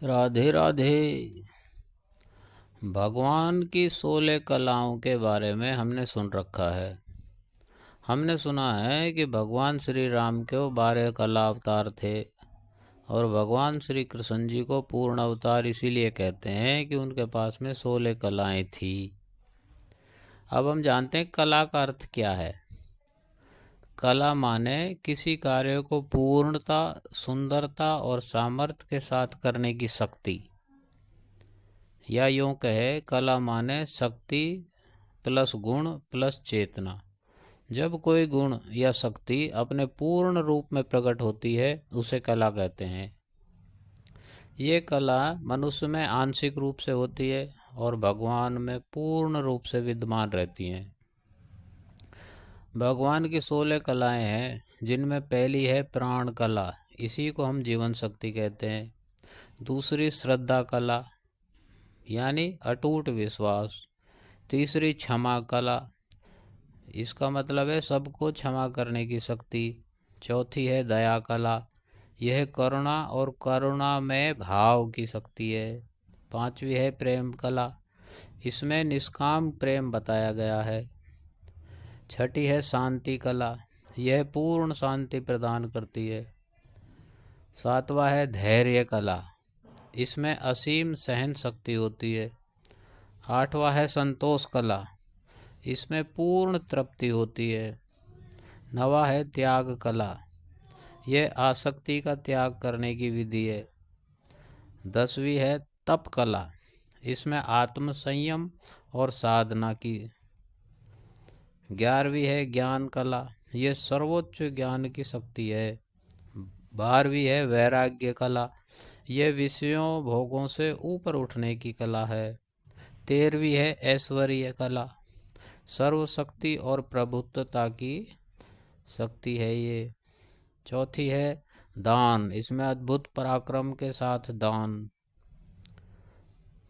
राधे राधे। भगवान की 16 कलाओं के बारे में हमने सुन रखा है। हमने सुना है कि भगवान श्री राम के वो 12 कला अवतार थे और भगवान श्री कृष्ण जी को पूर्ण अवतार इसीलिए कहते हैं कि उनके पास में 16 कलाएं थी। अब हम जानते हैं कला का अर्थ क्या है। कला माने किसी कार्य को पूर्णता, सुंदरता और सामर्थ्य के साथ करने की शक्ति, या यूँ कहे कला माने शक्ति प्लस गुण प्लस चेतना। जब कोई गुण या शक्ति अपने पूर्ण रूप में प्रकट होती है उसे कला कहते हैं। ये कला मनुष्य में आंशिक रूप से होती है और भगवान में पूर्ण रूप से विद्यमान रहती हैं। भगवान की 16 कलाएं हैं, जिनमें पहली है प्राण कला, इसी को हम जीवन शक्ति कहते हैं। दूसरी श्रद्धा कला यानी अटूट विश्वास। तीसरी क्षमा कला, इसका मतलब है सबको क्षमा करने की शक्ति। चौथी है दया कला, यह करुणा और करुणा में भाव की शक्ति है। पांचवी है प्रेम कला, इसमें निष्काम प्रेम बताया गया है। छठी है शांति कला, यह पूर्ण शांति प्रदान करती है। सातवां है धैर्य कला, इसमें असीम सहन शक्ति होती है। आठवां है संतोष कला, इसमें पूर्ण तृप्ति होती है। नवा है त्याग कला, यह आसक्ति का त्याग करने की विधि है। 10वीं है तप कला, इसमें आत्म संयम और साधना की। 11वीं है ज्ञान कला, यह सर्वोच्च ज्ञान की शक्ति है। 12वीं है वैराग्य कला, यह विषयों भोगों से ऊपर उठने की कला है। 13वीं है ऐश्वर्य कला, सर्वशक्ति और प्रभुत्वता की शक्ति है ये। चौथी है दान, इसमें अद्भुत पराक्रम के साथ दान।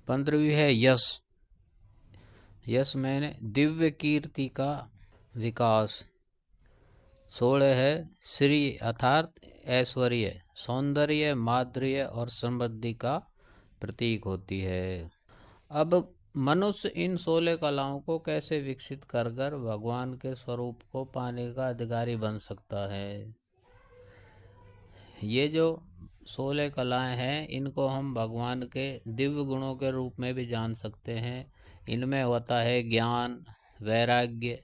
15वीं है यश, यश मैंने दिव्य कीर्ति का विकास। 16 है श्री अर्थात ऐश्वर्य, सौंदर्य, माधुर्य और समृद्धि का प्रतीक होती है। अब मनुष्य इन 16 कलाओं को कैसे विकसित कर भगवान के स्वरूप को पाने का अधिकारी बन सकता है। ये जो 16 कलाएं हैं, इनको हम भगवान के दिव्य गुणों के रूप में भी जान सकते हैं। इनमें होता है ज्ञान, वैराग्य,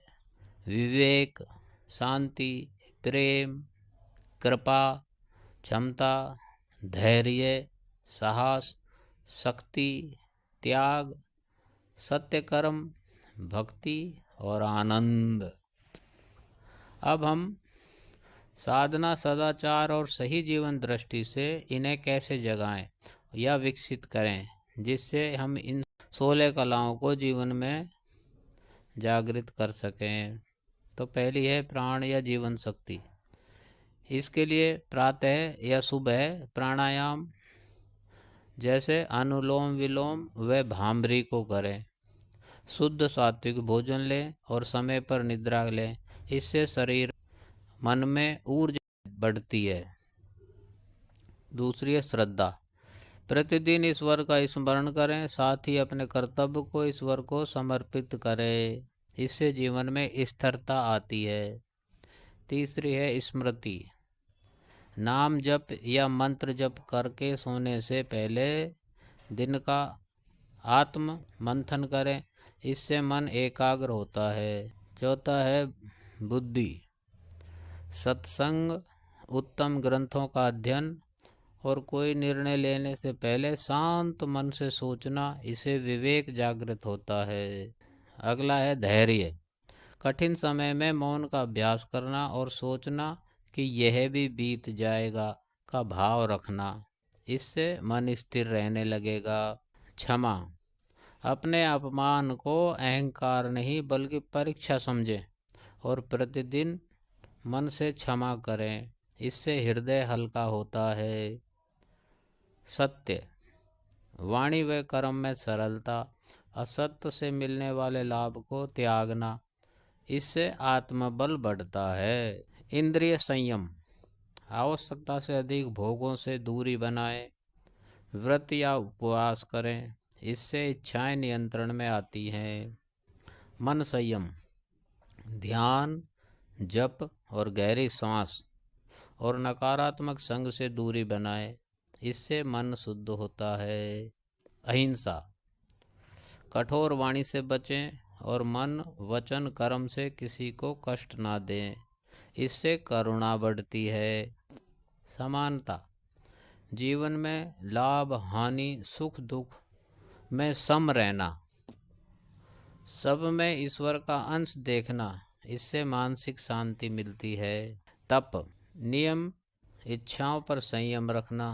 विवेक, शांति, प्रेम, कृपा, क्षमता, धैर्य, साहस, शक्ति, त्याग, सत्यकर्म, भक्ति और आनंद। अब हम साधना, सदाचार और सही जीवन दृष्टि से इन्हें कैसे जगाएं या विकसित करें, जिससे हम इन 16 कलाओं को जीवन में जागृत कर सकें। तो पहली है प्राण या जीवन शक्ति। इसके लिए प्रातः या सुबह प्राणायाम जैसे अनुलोम विलोम व भांबरी को करें। शुद्ध सात्विक भोजन लें और समय पर निद्रा लें, इससे शरीर मन में ऊर्जा बढ़ती है। दूसरी है श्रद्धा, प्रतिदिन ईश्वर का स्मरण करें, साथ ही अपने कर्तव्य को ईश्वर को समर्पित करें, इससे जीवन में स्थिरता आती है। तीसरी है स्मृति, नाम जप या मंत्र जप करके सोने से पहले दिन का आत्म मंथन करें, इससे मन एकाग्र होता है। चौथा है बुद्धि, सत्संग, उत्तम ग्रंथों का अध्ययन और कोई निर्णय लेने से पहले शांत मन से सोचना, इसे विवेक जागृत होता है। अगला है धैर्य, कठिन समय में मौन का अभ्यास करना और सोचना कि यह भी बीत जाएगा का भाव रखना, इससे मन स्थिर रहने लगेगा। क्षमा, अपने अपमान को अहंकार नहीं बल्कि परीक्षा समझें और प्रतिदिन मन से क्षमा करें, इससे हृदय हल्का होता है। सत्य, वाणी व कर्म में सरलता, असत्य से मिलने वाले लाभ को त्यागना, इससे आत्मबल बढ़ता है। इंद्रिय संयम, आवश्यकता से अधिक भोगों से दूरी बनाएं। व्रत या उपवास करें, इससे इच्छाएं नियंत्रण में आती हैं। मन संयम, ध्यान, जप और गहरी सांस और नकारात्मक संग से दूरी बनाए, इससे मन शुद्ध होता है। अहिंसा, कठोर वाणी से बचें और मन, वचन, कर्म से किसी को कष्ट ना दें, इससे करुणा बढ़ती है। समानता, जीवन में लाभ हानि सुख दुख में सम रहना, सब में ईश्वर का अंश देखना, इससे मानसिक शांति मिलती है। तप, नियम, इच्छाओं पर संयम रखना,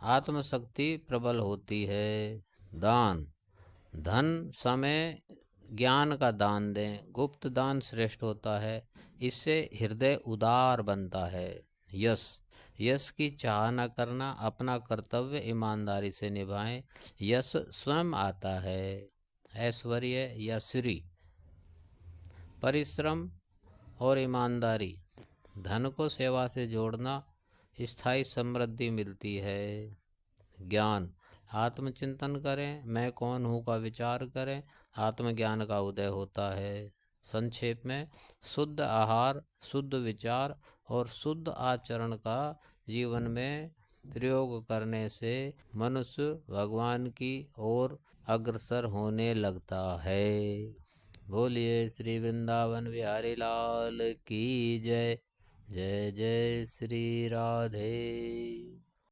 आत्मशक्ति प्रबल होती है। दान, धन, समय, ज्ञान का दान दें, गुप्त दान श्रेष्ठ होता है, इससे हृदय उदार बनता है। यश, यश की चाह न करना, अपना कर्तव्य ईमानदारी से निभाएं, यश स्वयं आता है। ऐश्वर्य या श्री, परिश्रम और ईमानदारी, धन को सेवा से जोड़ना, स्थायी समृद्धि मिलती है। ज्ञान, आत्मचिंतन करें, मैं कौन हूँ का विचार करें, आत्मज्ञान का उदय होता है। संक्षेप में, शुद्ध आहार, शुद्ध विचार और शुद्ध आचरण का जीवन में प्रयोग करने से मनुष्य भगवान की ओर अग्रसर होने लगता है। बोलिए श्री वृंदावन बिहारी लाल की जय। जय जय श्री राधे।